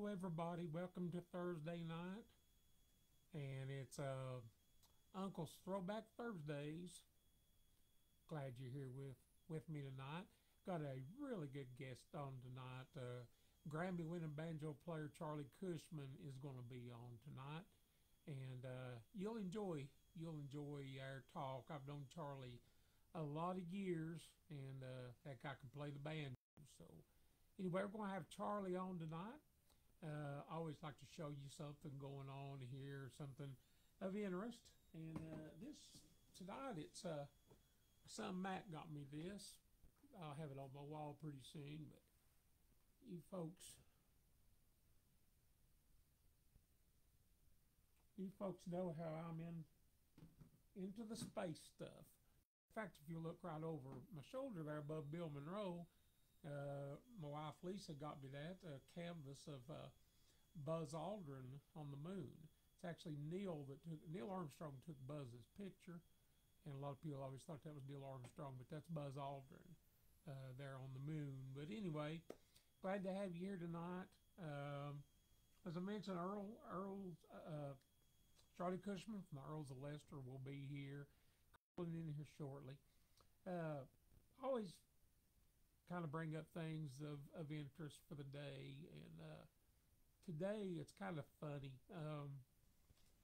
Hello, everybody. Welcome to Thursday night, and it's Uncle's Throwback Thursdays. Glad you're here with me tonight. Got a really good guest on tonight. Grammy-winning banjo player Charlie Cushman is going to be on tonight, and you'll enjoy our talk. I've known Charlie a lot of years, and that guy can play the banjo. So anyway, we're going to have Charlie on tonight. I always like to show you something going on here, something of interest. And this tonight, it's my son Matt got me this. I'll have it on my wall pretty soon. But you folks know how I'm into the space stuff. In fact, if you look right over my shoulder there above Bill Monroe, my wife Lisa got me that canvas of Buzz Aldrin on the moon. It's actually Neil Armstrong took Buzz's picture, and a lot of people always thought that was Neil Armstrong, but that's Buzz Aldrin there on the moon. But anyway, glad to have you here tonight. As I mentioned, Charlie Cushman from the Earles of Leicester will be here, calling in here shortly. Always kind of bring up things of interest for the day, and today it's kind of funny.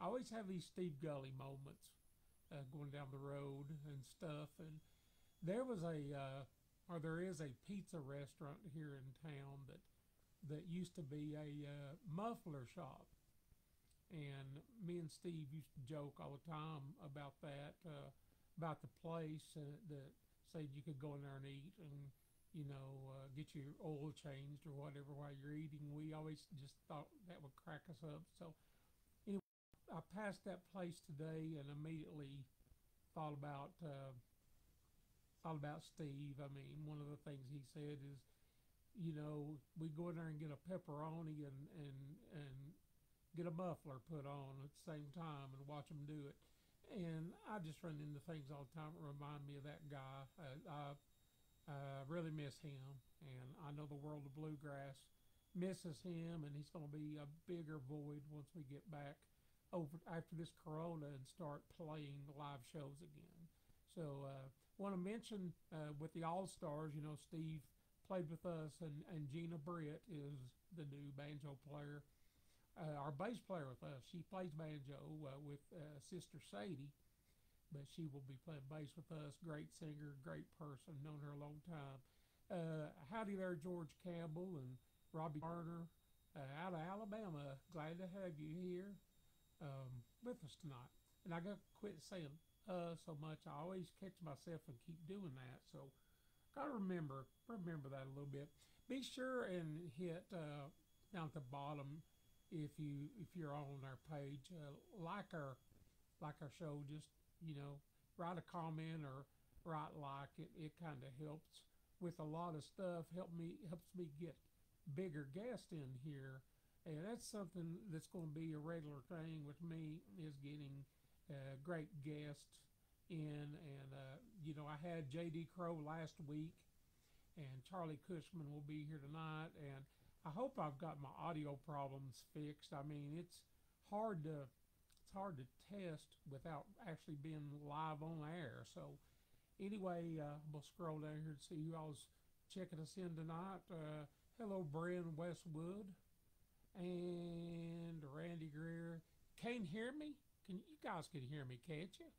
I always have these Steve Gully moments going down the road and stuff, and there is a pizza restaurant here in town that used to be a muffler shop, and me and Steve used to joke all the time about that, about the place that said you could go in there and eat and get your oil changed or whatever while you're eating. We always just thought that would crack us up. So anyway, I passed that place today and immediately thought about Steve. I mean, one of the things he said is, we go in there and get a pepperoni and get a muffler put on at the same time and watch them do it. And I just run into things all the time that remind me of that guy. I really miss him, and I know the world of bluegrass misses him, and he's going to be a bigger void once we get back over after this corona and start playing live shows again. So want to mention with the All-Stars, Steve played with us, and Gina Britt is the new banjo player. Our bass player with us, she plays banjo with Sister Sadie, but she will be playing bass with us. Great singer, great person, known her a long time. Howdy there, George Campbell and Robbie Turner out of Alabama. Glad to have you here with us tonight. And I got to quit saying so much. I always catch myself and keep doing that. So got to remember that a little bit. Be sure and hit down at the bottom if you're on our page, like our show. Just write a comment or write like it. It kind of helps with a lot of stuff. Helps me get bigger guests in here, and that's something that's going to be a regular thing with me, is getting great guests in. And I had J.D. Crow last week, and Charlie Cushman will be here tonight, and I hope I've got my audio problems fixed. I mean, it's hard to test without actually being live on air. So anyway, we'll scroll down here and see who all's checking us in tonight. Hello, Bryn Westwood and Randy Greer. Can't hear me? You guys can hear me, can't you?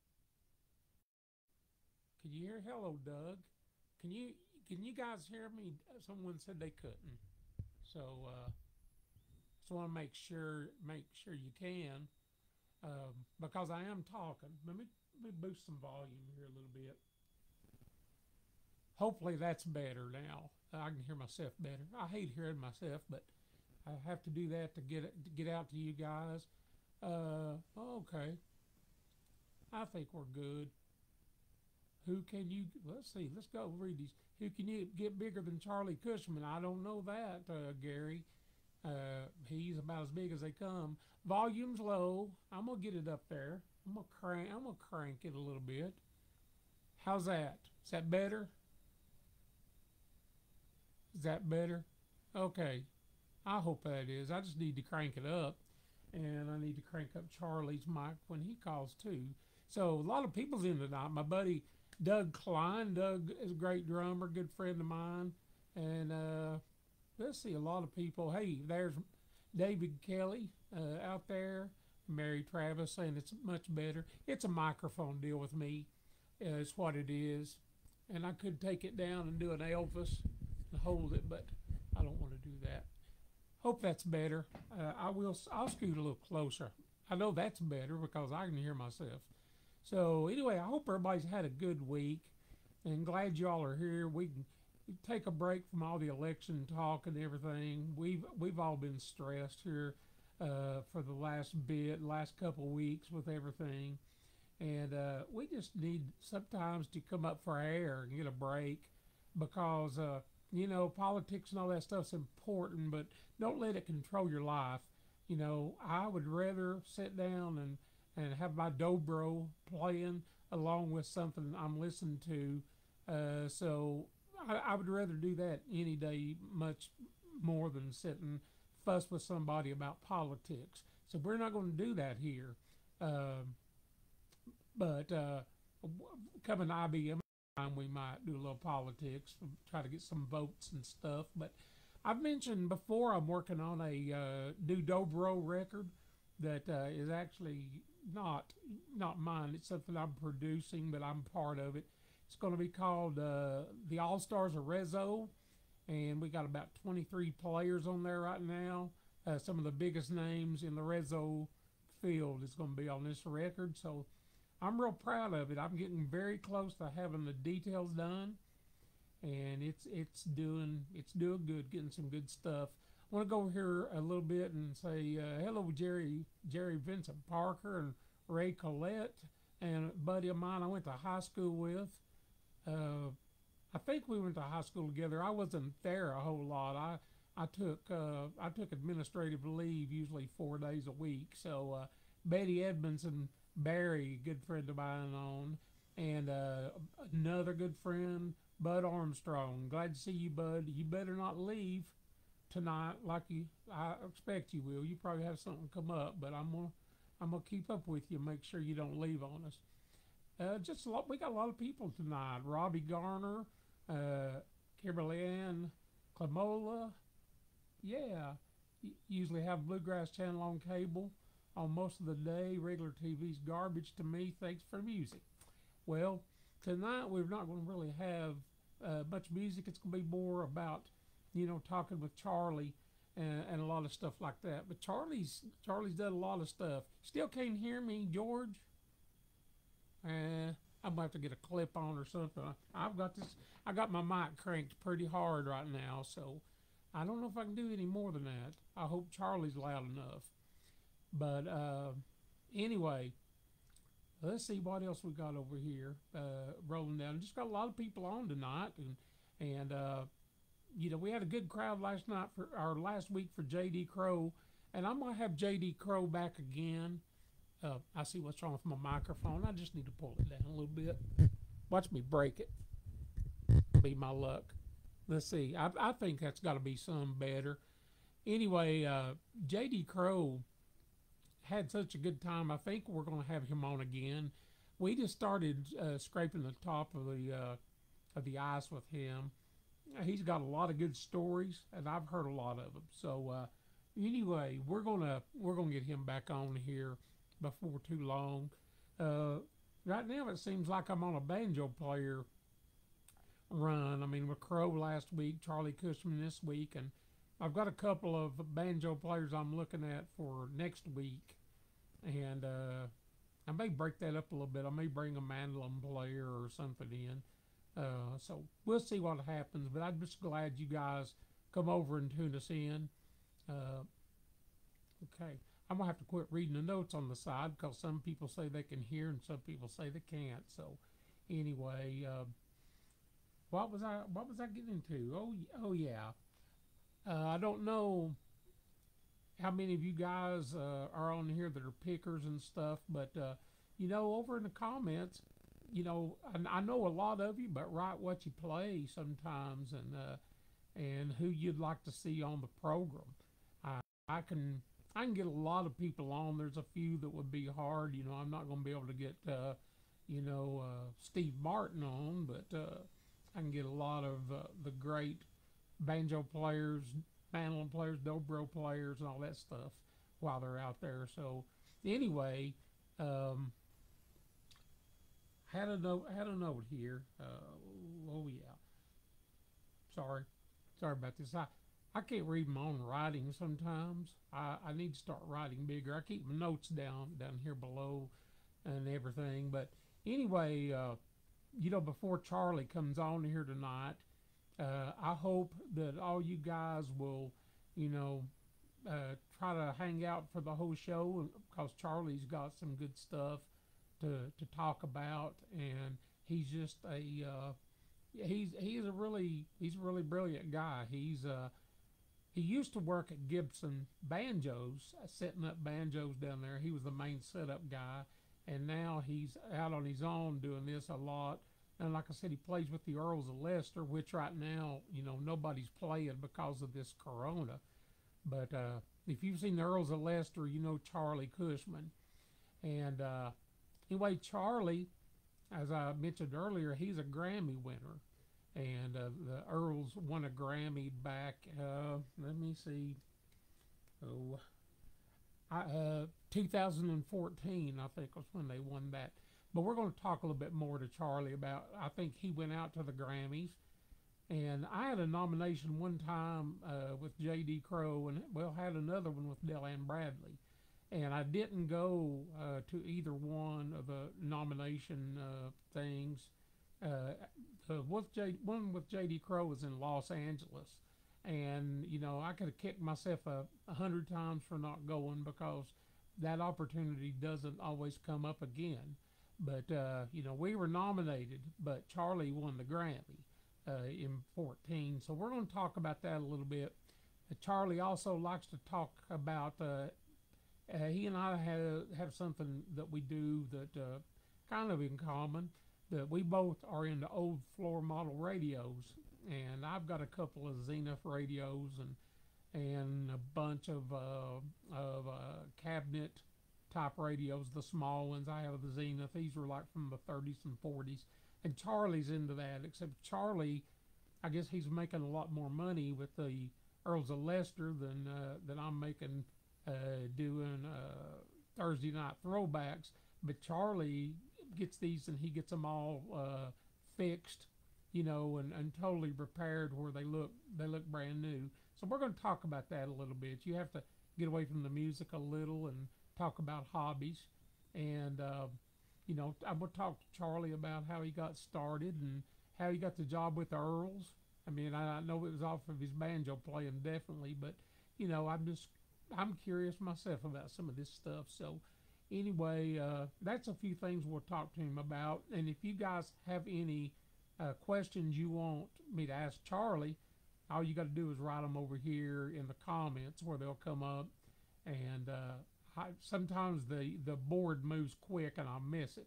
Can you hear? Hello, Doug. Can you guys hear me? Someone said they couldn't. So just want to make sure you can. Because I am talking. Let me boost some volume here a little bit. Hopefully that's better now. I can hear myself better. I hate hearing myself, but I have to do that to get out to you guys. Okay. I think we're good. Let's see, let's go read these. Who can you get bigger than Charlie Cushman? I don't know that, Gary. He's about as big as they come. Volume's low. I'm gonna get it up there. I'm gonna crank it a little bit. How's that? Is that better? Is that better? Okay. I hope that is. I just need to crank it up, and I need to crank up Charlie's mic when he calls too. So a lot of people's in tonight. My buddy Doug Klein. Doug is a great drummer, good friend of mine, and let's see, a lot of people. Hey, there's David Kelly out there. Mary Travis saying it's much better. It's a microphone deal with me. It's what it is, and I could take it down and do an Elvis and hold it, but I don't want to do that. Hope that's better. I'll scoot a little closer. I know that's better because I can hear myself. So anyway, I hope everybody's had a good week, and glad y'all are here. We can take a break from all the election talk and everything. We've all been stressed here for the last couple of weeks with everything, and we just need sometimes to come up for air and get a break because politics and all that stuff's important, but don't let it control your life. I would rather sit down and have my dobro playing along with something I'm listening to. So I would rather do that any day much more than sit and fuss with somebody about politics. So we're not going to do that here. But coming to IBM time, we might do a little politics, try to get some votes and stuff. But I've mentioned before I'm working on a new dobro record that is actually not mine. It's something I'm producing, but I'm part of it. It's going to be called The All Stars of Rezo, and we got about 23 players on there right now. Some of the biggest names in the Rezo field is going to be on this record, so I'm real proud of it. I'm getting very close to having the details done, and it's doing good, getting some good stuff. I want to go here a little bit and say hello, Jerry Vincent Parker and Ray Collette, and a buddy of mine I went to high school with. I think we went to high school together. I wasn't there a whole lot. I took administrative leave, usually 4 days a week. So Betty Edmonds and Barry, good friend of mine, on, and another good friend, Bud Armstrong. Glad to see you, Bud. You better not leave tonight like I expect you will. You probably have something come up, but I'm gonna keep up with you. Make sure you don't leave on us. We got a lot of people tonight. Robbie Garner, Kimberly Ann Clamola. Yeah, usually have Bluegrass Channel on cable on most of the day. Regular TV's garbage to me. Thanks for music. Well, tonight we're not going to really have much music. It's going to be more about, talking with Charlie and a lot of stuff like that. But Charlie's done a lot of stuff. Still can't hear me, George? I'm gonna have to get a clip on or something. I got my mic cranked pretty hard right now, so I don't know if I can do any more than that. I hope Charlie's loud enough. But anyway, let's see what else we got over here rolling down. Just got a lot of people on tonight, and we had a good crowd last week for J.D. Crowe, and I'm gonna have J.D. Crowe back again. I see what's wrong with my microphone. I just need to pull it down a little bit. Watch me break it. Be my luck. Let's see. I think that's got to be some better. Anyway, J.D. Crowe had such a good time. I think we're going to have him on again. We just started scraping the top of the ice with him. He's got a lot of good stories, and I've heard a lot of them. So anyway, we're gonna get him back on here before too long. Right now it seems like I'm on a banjo player run. I mean, with Crow last week, Charlie Cushman this week, and I've got a couple of banjo players I'm looking at for next week, and I may break that up a little bit. I may bring a mandolin player or something in. So we'll see what happens, but I'm just glad you guys come over and tune us in. Okay. I'm going to have to quit reading the notes on the side because some people say they can hear and some people say they can't. So anyway, what was I getting into? Oh yeah. I don't know how many of you guys are on here that are pickers and stuff, but over in the comments, I know a lot of you, but write what you play sometimes and who you'd like to see on the program. I, I can get a lot of people on. There's a few that would be hard. You know, I'm not going to be able to get Steve Martin on, but I can get a lot of the great banjo players, mandolin players, dobro players, and all that stuff while they're out there. So anyway, had a note here. Oh yeah, sorry about this. I can't read my own writing sometimes. I need to start writing bigger. I keep my notes down here below and everything. But anyway, before Charlie comes on here tonight, I hope that all you guys will, try to hang out for the whole show because Charlie's got some good stuff to talk about, and he's just he's a really brilliant guy. He used to work at Gibson Banjos, setting up banjos down there. He was the main setup guy, and now he's out on his own doing this a lot. And like I said, he plays with the Earles of Leicester, which right now, nobody's playing because of this corona. But if you've seen the Earles of Leicester, you know Charlie Cushman. And anyway, Charlie, as I mentioned earlier, he's a Grammy winner. And the Earls won a Grammy back, let me see, 2014, I think was when they won that. But we're going to talk a little bit more to Charlie about, I think he went out to the Grammys. And I had a nomination one time with J.D. Crowe, and had another one with Delane Bradley. And I didn't go to either one of the nomination things. One with J.D. Crowe was in Los Angeles. And, I could have kicked myself 100 times for not going because that opportunity doesn't always come up again. But, we were nominated, but Charlie won the Grammy in 14. So we're going to talk about that a little bit. Charlie also likes to talk about, he and I have something that we do that kind of in common, that we both are into old floor model radios. And I've got a couple of Zenith radios and a bunch of cabinet type radios, the small ones. I have the Zenith. These were like from the 30s and 40s. And Charlie's into that, except Charlie, I guess he's making a lot more money with the Earles of Leicester than I'm making doing Thursday night throwbacks. But Charlie gets these and he gets them all fixed, and totally repaired where they look brand new. So we're going to talk about that a little bit. You have to get away from the music a little and talk about hobbies. And I will talk to Charlie about how he got started and how he got the job with the Earles. I mean, I know it was off of his banjo playing, definitely, but I'm curious myself about some of this stuff. So anyway, that's a few things we'll talk to him about. And if you guys have any questions you want me to ask Charlie, all you got to do is write them over here in the comments where they'll come up. And sometimes the board moves quick and I miss it.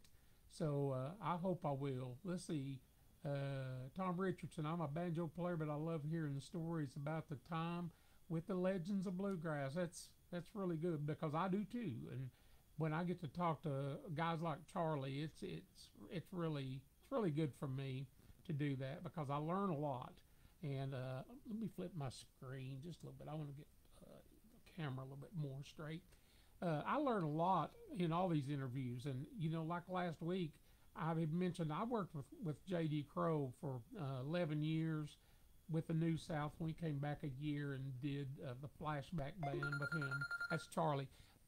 So I hope I will. Let's see. Tom Richardson, I'm a banjo player, but I love hearing the stories about the time with the legends of bluegrass. That's really good because I do too. And when I get to talk to guys like Charlie, it's really good for me to do that because I learn a lot. And let me flip my screen just a little bit. I want to get the camera a little bit more straight. I learn a lot in all these interviews, and like last week, I had mentioned I worked with J.D. Crowe for 11 years with the New South. We came back a year and did the flashback band with him. That's Charlie,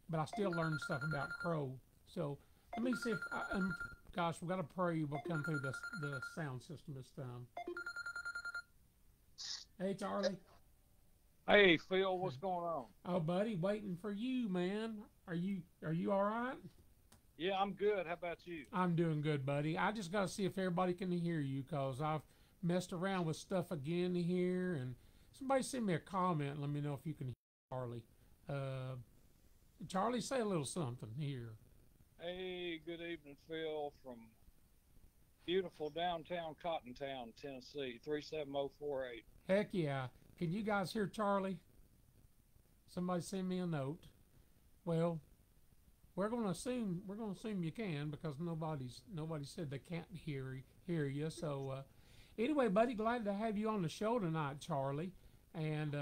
but I still learned stuff about Crowe. So let me see if gosh, we got to pray we'll come through the sound system this time. Hey, Charlie. Hey, Phil, what's going on? Oh, buddy, waiting for you, man. Are you all right? Yeah, I'm good. How about you? I'm doing good, buddy. I just got to see if everybody can hear you because I've messed around with stuff again here. And somebody send me a comment and let me know if you can hear Charlie. Charlie, say a little something here. Hey, good evening, Phil, from beautiful downtown Cottontown, Tennessee, 37048. Heck yeah. Can you guys hear Charlie? Somebody send me a note. Well, we're gonna assume you can because nobody said they can't hear you. So anyway, buddy, glad to have you on the show tonight, Charlie. And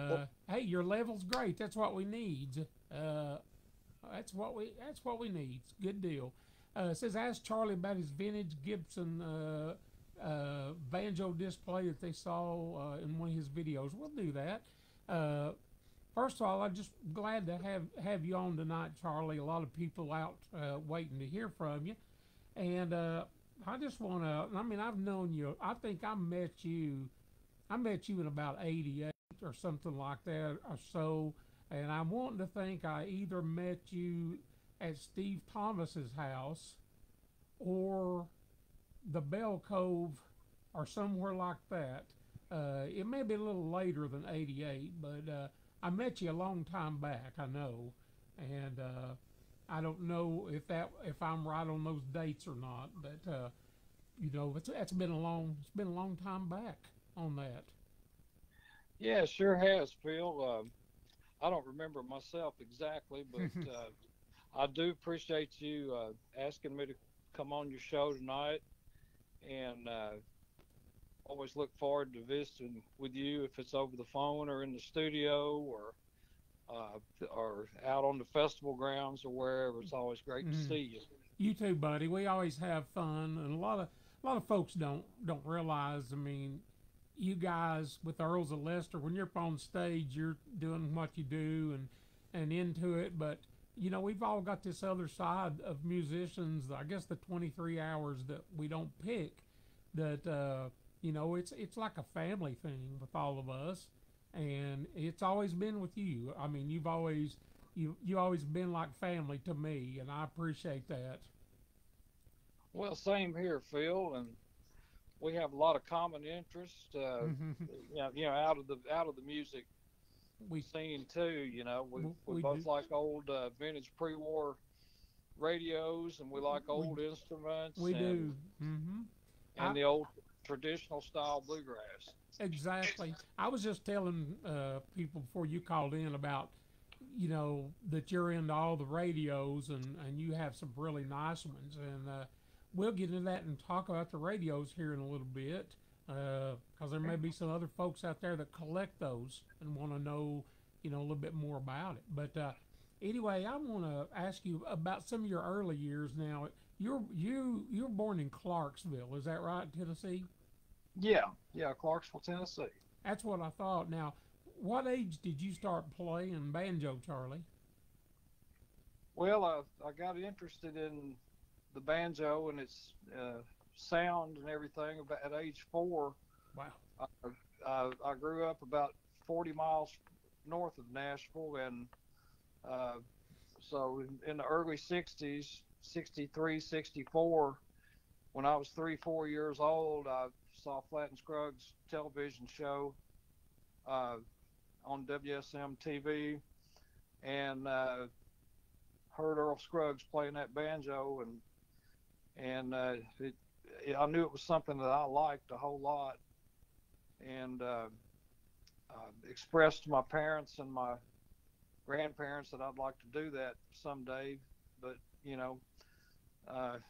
hey, your level's great. That's what we need. That's what we need. Good deal. It says ask Charlie about his vintage Gibson banjo display that they saw in one of his videos. We'll do that. First of all, I'm just glad to have you on tonight, Charlie. A lot of people out waiting to hear from you, and I just want to. I mean, I've known you. I think I met you in about '88 or something like that or so, and I'm wanting to think I either met you at Steve Thomas's house or the Bell Cove or somewhere like that. It may be a little later than '88, but I met you a long time back, I know, and I don't know if I'm right on those dates or not, but it's been a long time back on that. Yeah, it sure has, Phil. I don't remember myself exactly, but I do appreciate you asking me to come on your show tonight, and always look forward to visiting with you if it's over the phone or in the studio or out on the festival grounds or wherever. It's always great to see you. You too, buddy. We always have fun, and a lot of folks don't realize. I mean, you guys with Earles of Leicester, when you're up on stage, you're doing what you do and into it. But we've all got this other side of musicians. I guess the 23 hours that we don't pick. That it's like a family thing with all of us, and it's always been with you. I mean, you always been like family to me, and I appreciate that. Well, same here, Phil, and we have a lot of common interests. Out of the music scene too. We both like old vintage pre-war radios, and we like old instruments. We do. And the old traditional style bluegrass. Exactly. I was just telling people before you called in about that you're into all the radios and you have some really nice ones, and we'll get into that and talk about the radios here in a little bit because there may be some other folks out there that collect those and want to know a little bit more about it. But anyway, I want to ask you about some of your early years. Now, you were born in Clarksville, is that right, Tennessee? Yeah, Clarksville, Tennessee. That's what I thought. Now, what age did you start playing banjo, Charlie? Well, I got interested in the banjo and its sound and everything at age 4. Wow. I grew up about 40 miles north of Nashville, and so in the early 60s, 63, 64, when I was 3-4 years old, I saw Flat and Scruggs television show on WSM TV, and heard Earl Scruggs playing that banjo, and I knew it was something that I liked a whole lot, and expressed to my parents and my grandparents that I'd like to do that someday, but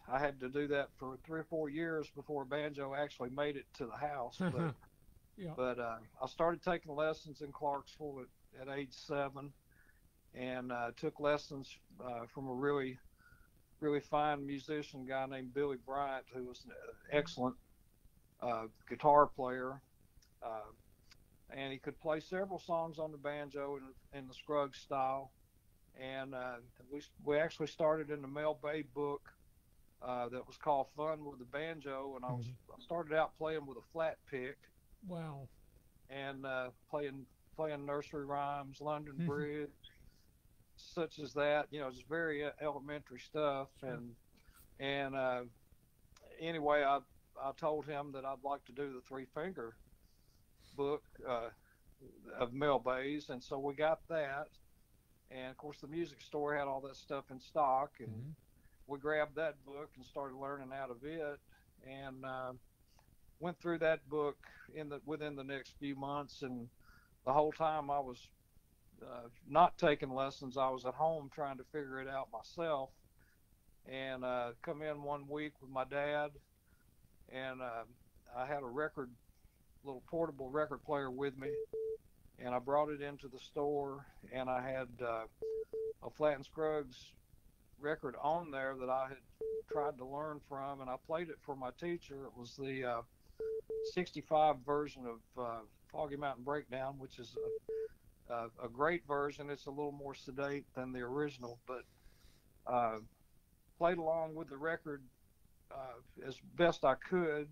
I had to do that for 3 or 4 years before banjo actually made it to the house. But, yeah. But I started taking lessons in Clarksville at age 7, and took lessons from a really, really fine musician guy named Billy Bryant, who was an excellent guitar player. And he could play several songs on the banjo in the Scruggs style. And we actually started in the Mel Bay book that was called Fun with the Banjo, and I started out playing with a flat pick. Wow. And playing nursery rhymes, London Bridge, such as that. Just very elementary stuff. And anyway, I told him that I'd like to do the Three Finger book of Mel Bay's, and so we got that. And of course, the music store had all that stuff in stock, and we grabbed that book and started learning out of it, and went through that book within the next few months. And the whole time I was not taking lessons. I was at home trying to figure it out myself, and come in one week with my dad, and I had a little portable record player with me, and I brought it into the store, and I had a Flat and Scruggs record on there that I had tried to learn from, and I played it for my teacher. It was the 65 version of Foggy Mountain Breakdown, which is a great version. It's a little more sedate than the original, but played along with the record as best I could.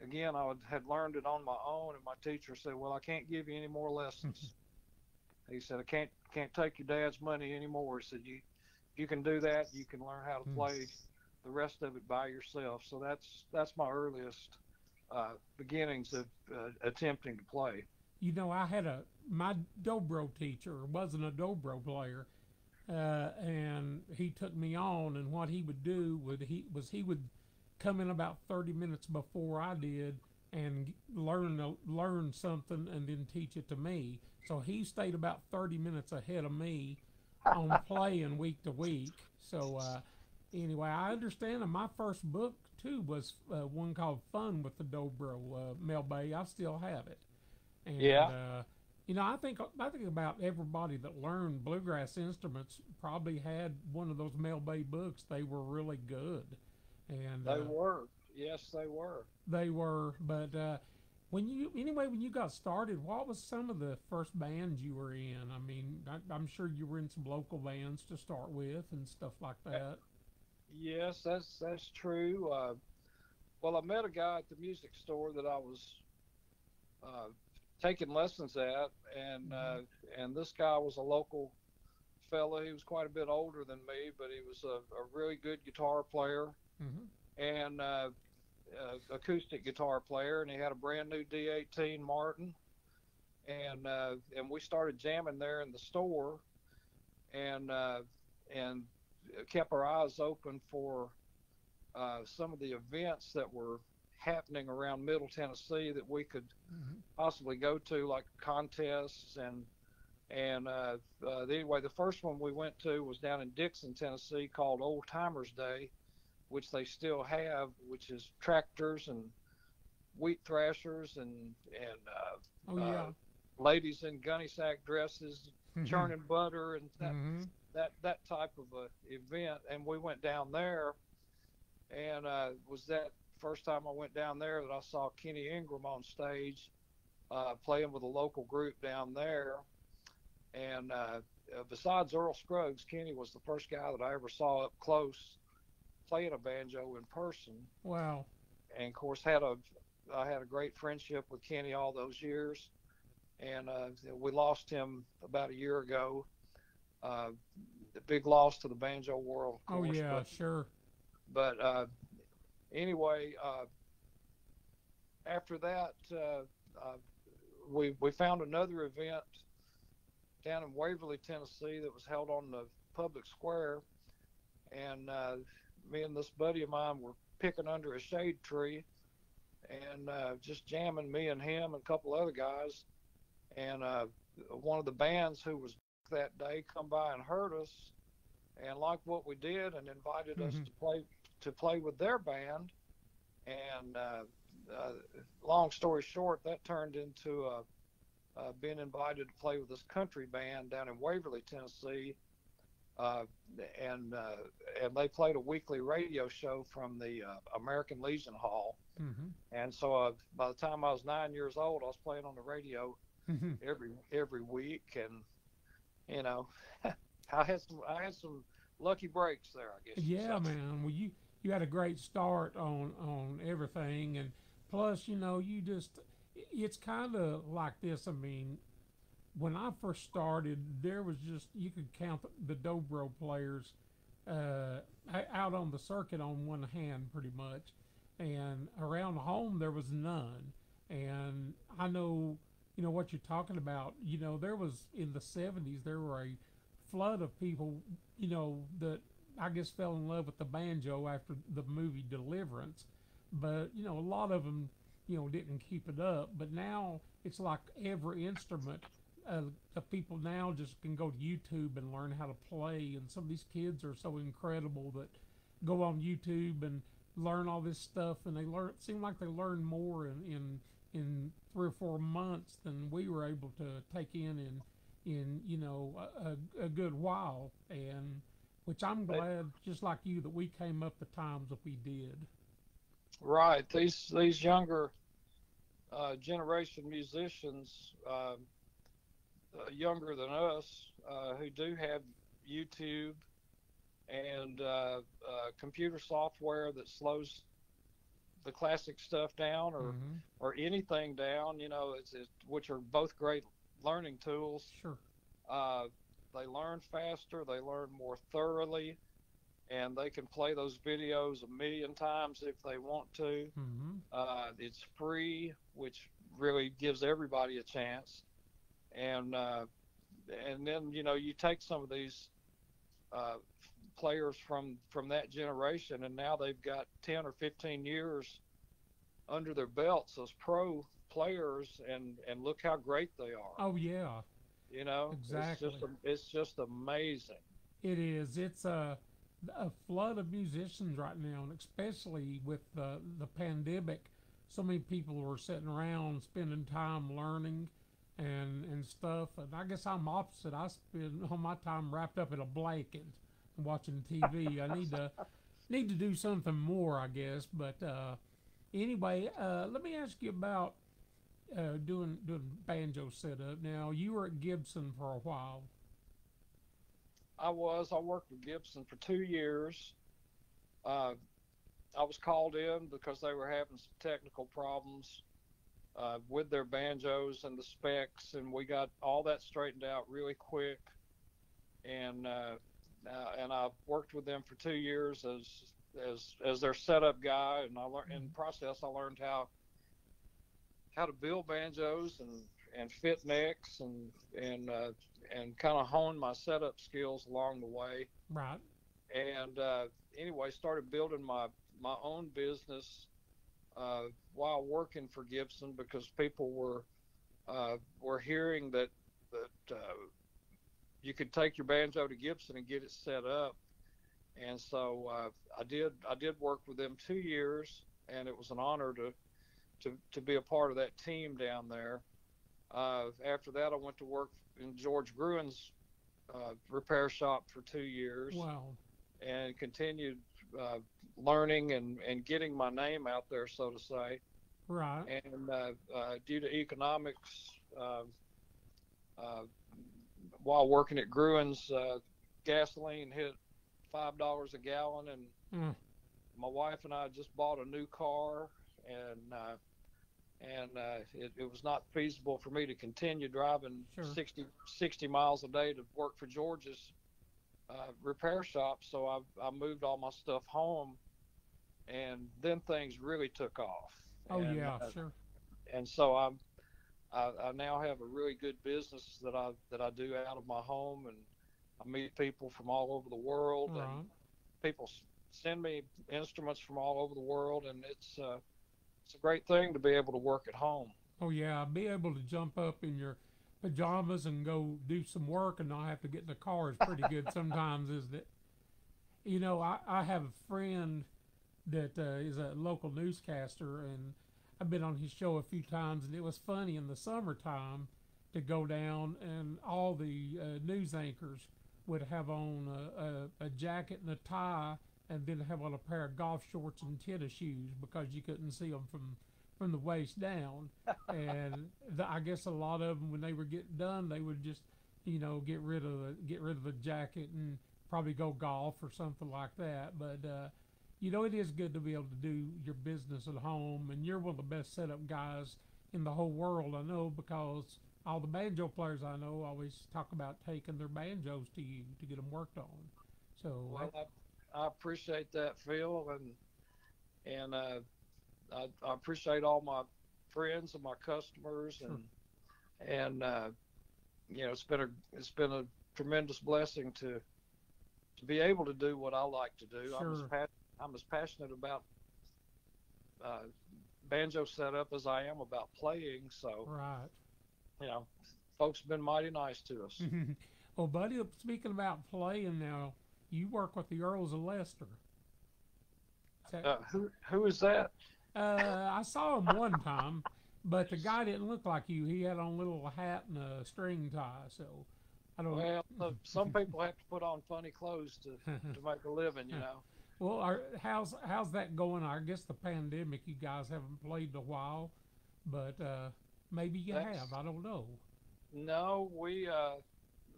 Again, had learned it on my own, and my teacher said, "Well, I can't give you any more lessons." He said, "I can't take your dad's money anymore." He said, "You can do that. You can learn how to play the rest of it by yourself." So that's my earliest beginnings of attempting to play. You know, I had my dobro teacher wasn't a dobro player, and he took me on. And what he would do he would come in about 30 minutes before I did and learn something and then teach it to me. So he stayed about 30 minutes ahead of me on playing week to week. So anyway, I understand. And my first book too was one called Fun with the Dobro, Mel Bay. I still have it. And, yeah. You know, I think about everybody that learned bluegrass instruments probably had one of those Mel Bay books. They were really good. And they were. Yes, they were. They were. But when you got started, what was some of the first bands you were in? I mean, I'm sure you were in some local bands to start with and stuff like that. Yes, that's true. Well, I met a guy at the music store that I was taking lessons at, and this guy was a local fella. He was quite a bit older than me, but he was a really good guitar player and acoustic guitar player, and he had a brand new D18 Martin, and we started jamming there in the store, and kept our eyes open for some of the events that were happening around Middle Tennessee that we could possibly go to, like contests and anyway, the first one we went to was down in Dixon, Tennessee, called Old Timers Day, which they still have, which is tractors and wheat thrashers and ladies in gunny sack dresses churning butter and that type of a event. And we went down there, and was that first time I went down there that I saw Kenny Ingram on stage playing with a local group down there. And besides Earl Scruggs, Kenny was the first guy that I ever saw up close playing a banjo in person. Wow. And of course I had a great friendship with Kenny all those years, and we lost him about a year ago. The big loss to the banjo world, of course. Oh yeah, sure. But anyway, after that, we found another event down in Waverly, Tennessee, that was held on the public square, and me and this buddy of mine were picking under a shade tree and just jamming, me and him and a couple other guys, and one of the bands who was that day come by and heard us and liked what we did and invited us to play with their band. And long story short, that turned into being invited to play with this country band down in Waverly, Tennessee, and they played a weekly radio show from the American Legion Hall. And so by the time I was 9 years old, I was playing on the radio every week, and you know, I had some lucky breaks there, I guess. Yeah, man. Well, you had a great start on everything, and plus, you know, it's kind of like this. I mean, when I first started, there was you could count the dobro players out on the circuit on one hand, pretty much, and around home there was none. And I know, you know, what you're talking about. You know, there was, in the 70s, there were a flood of people, you know, that I guess fell in love with the banjo after the movie Deliverance. But, you know, a lot of them, you know, didn't keep it up. But now it's like every instrument the people now just can go to YouTube and learn how to play, and some of these kids are so incredible that go on YouTube and learn all this stuff, and they learn. It seemed like they learn more in 3 or 4 months than we were able to take in a good while, and which I'm glad, just like you, that we came up the times that we did. Right. These younger generation musicians, younger than us, who do have YouTube and computer software that slows the classic stuff down, or anything down, which are both great learning tools. Sure. They learn faster, they learn more thoroughly, and they can play those videos 1,000,000 times if they want to. It's free, which really gives everybody a chance. And then you take some of these players from that generation, and now they've got 10 or 15 years under their belts as pro players, and look how great they are. Oh yeah. Exactly. It's just amazing. It is. It's a flood of musicians right now, and especially with the pandemic, so many people were sitting around spending time learning and stuff. And I guess I'm opposite. I spend all my time wrapped up in a blanket and watching TV. I need to do something more, I guess. But anyway, let me ask you about doing banjo setup. Now, you were at Gibson for a while. I worked with Gibson for 2 years. I was called in because they were having some technical problems with their banjos and the specs, and we got all that straightened out really quick. And I worked with them for 2 years as their setup guy, and I learned in the process. I learned how to build banjos and fit necks and kind of hone my setup skills along the way. Right. And anyway, started building my own business while working for Gibson, because people were hearing that you could take your banjo to Gibson and get it set up. And so I did work with them 2 years, and it was an honor to be a part of that team down there. After that, I went to work in George Gruen's repair shop for 2 years. Wow. And continued learning and getting my name out there, so to say. Right. And due to economics, while working at Gruen's, gasoline hit $5 a gallon, and my wife and I just bought a new car, and it was not feasible for me to continue driving 60 miles a day to work for George's repair shop. So I moved all my stuff home, and then things really took off. Oh, yeah, sure. And so I now have a really good business that I do out of my home, and I meet people from all over the world, right. And people send me instruments from all over the world, and it's a great thing to be able to work at home. Oh yeah, be able to jump up in your pajamas and go do some work and not have to get in the car is pretty good sometimes, isn't it? I have a friend that is a local newscaster, and I've been on his show a few times, and it was funny in the summertime to go down, and all the news anchors would have on a jacket and a tie, and then have on a pair of golf shorts and tennis shoes, because you couldn't see them from the waist down. And I guess a lot of them, when they were getting done, they would just get rid of the jacket and probably go golf or something like that. But it is good to be able to do your business at home, and you're one of the best setup guys in the whole world, I know, because all the banjo players I know always talk about taking their banjos to you to get them worked on. So I appreciate that, Phil, and I appreciate all my friends and my customers, and it's been a tremendous blessing to be able to do what I like to do. Sure. I'm as passionate about banjo setup as I am about playing. So right. folks have been mighty nice to us. Well, buddy, speaking about playing now, you work with the Earles of Leicester. Who is that? I saw him one time, but the guy didn't look like you. He had on a little hat and a string tie, so I don't. Well, some people have to put on funny clothes to make a living, you know. Well, how's that going? I guess the pandemic, you guys haven't played in a while, but maybe you have. I don't know. No, we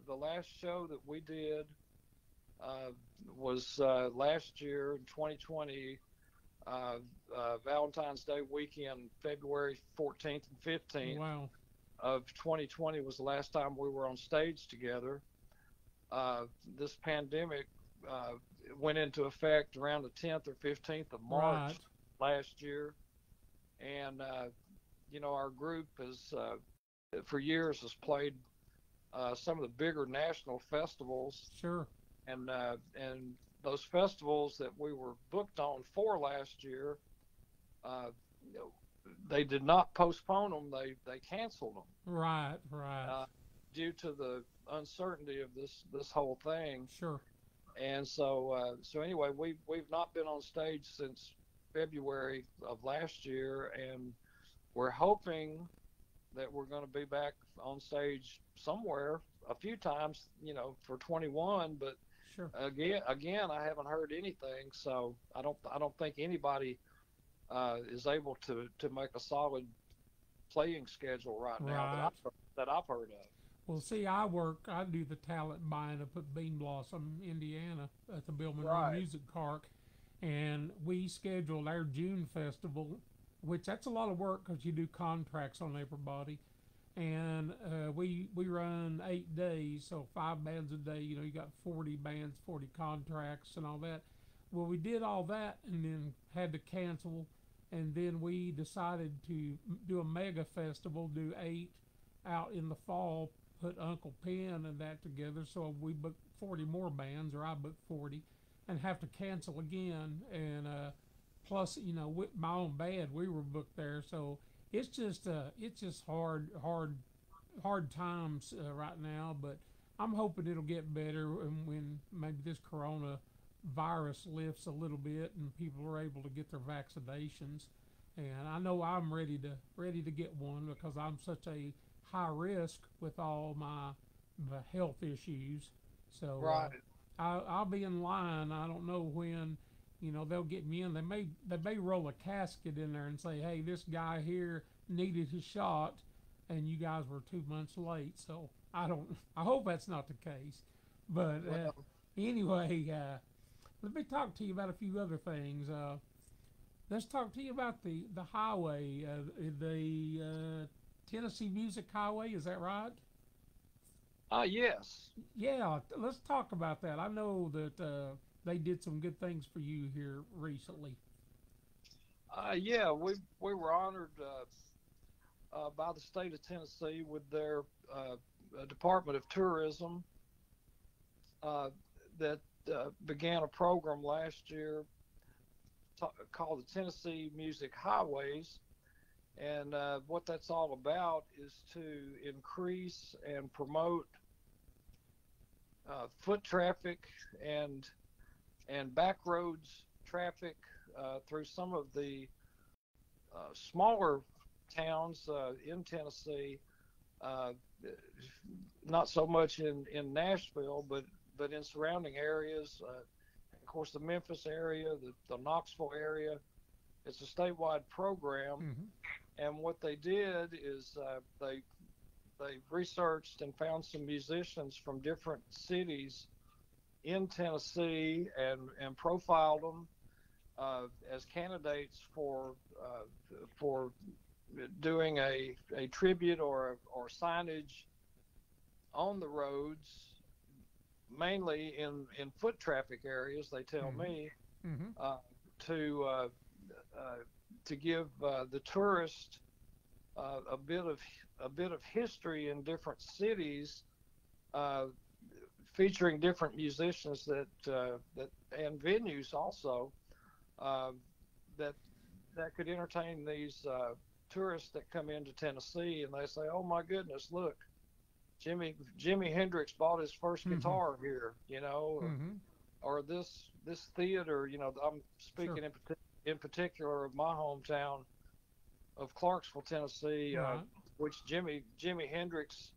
the last show that we did was last year in 2020, Valentine's Day weekend, February 14th and 15th. Wow. Of 2020 was the last time we were on stage together. This pandemic went into effect around the 10th or 15th of March last year, and our group has for years has played some of the bigger national festivals. Sure. And those festivals that we were booked on for last year, they did not postpone them. They canceled them. Right. Due to the uncertainty of this whole thing. Sure. And so anyway, we've not been on stage since February of last year, and we're hoping that we're going to be back on stage somewhere a few times, for 21. But sure. Again, I haven't heard anything, so I don't think anybody is able to make a solid playing schedule right now that I've heard of. Well, see, I do the talent buying up at Bean Blossom, Indiana, at the Bill Monroe Right. Music Park, and we scheduled our June festival, which that's a lot of work because you do contracts on everybody, and we run 8 days, so 5 bands a day. You got 40 bands, 40 contracts, and all that. Well, we did all that and then had to cancel, and then we decided to do a mega festival, do 8 out in the fall, put Uncle Pen and that together, so we booked 40 more bands, or I booked 40, and have to cancel again. And plus, with my own band, we were booked there, so it's just hard times right now. But I'm hoping it'll get better when maybe this coronavirus lifts a little bit and people are able to get their vaccinations. And I know I'm ready to get one because I'm such a high risk with all my health issues. So Right. I'll be in line. I don't know when, they'll get me in. They may roll a casket in there and say, hey, this guy here needed his shot, and you guys were 2 months late. So I hope that's not the case. But anyway, let me talk to you about a few other things. Let's talk to you about the highway, the Tennessee Music Highway. Is that right? Yes. Yeah, let's talk about that. I know that they did some good things for you here recently. Yeah, we were honored by the state of Tennessee with their Department of Tourism that began a program last year called the Tennessee Music Highways. And what that's all about is to increase and promote foot traffic and back roads traffic through some of the smaller towns in Tennessee, not so much in Nashville, but in surrounding areas. Of course, the Memphis area, the Knoxville area. It's a statewide program, and what they did is they researched and found some musicians from different cities in Tennessee and profiled them as candidates for doing a tribute or signage on the roads, mainly in foot traffic areas. They tell me to give the tourist a bit of history in different cities, featuring different musicians that and venues also that could entertain these tourists that come into Tennessee, and they say, "Oh my goodness, look, Jimi Hendrix bought his first Mm-hmm. guitar here, Mm-hmm. or this theater, I'm Sure. speaking in particular of my hometown of Clarksville, Tennessee, Right. which Jimi Hendrix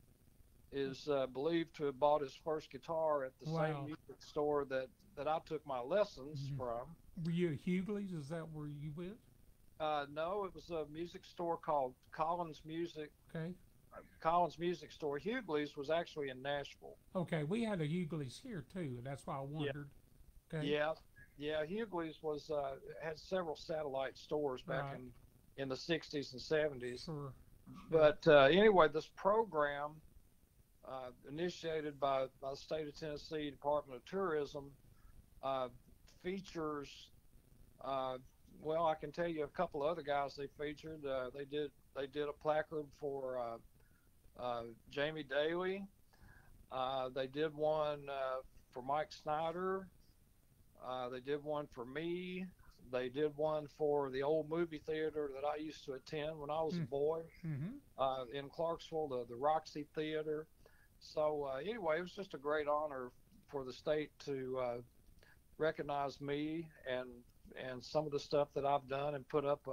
is believed to have bought his first guitar at the same Wow. music store that I took my lessons Mm-hmm. from. Were you at Hughley's? Is that where you went? No, it was a music store called Okay. Collins Music Store. Hughley's was actually in Nashville. Okay. We had a Hughley's here too, and that's why I Yeah, wondered. Okay. yeah, yeah. Hughley's was had several satellite stores back Right. in the '60s and '70s. Sure. Sure. But anyway, this program initiated by the state of Tennessee Department of Tourism uh, features. Uh, well, I can tell you a couple of other guys they featured. They did a placard for Jamie Daly. They did one for Mike Snyder. They did one for me. They did one for the old movie theater that I used to attend when I was a boy Mm-hmm. in Clarksville, the Roxy Theater. So anyway, it was just a great honor for the state to recognize me and some of the stuff that I've done and put up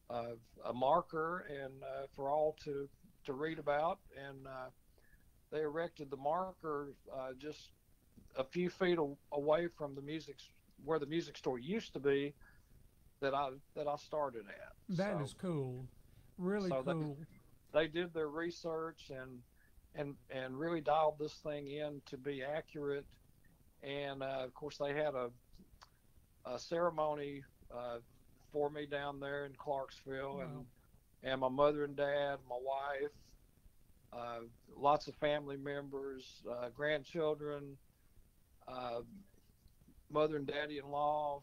a marker and for all to read about. And they erected the marker just a few feet away from where the music store used to be that I started at. That is cool. Really So cool. they did their research and really dialed this thing in to be accurate. And of course, they had a ceremony for me down there in Clarksville, Wow. and my mother and dad, my wife, lots of family members, grandchildren, uh, mother and daddy-in-law,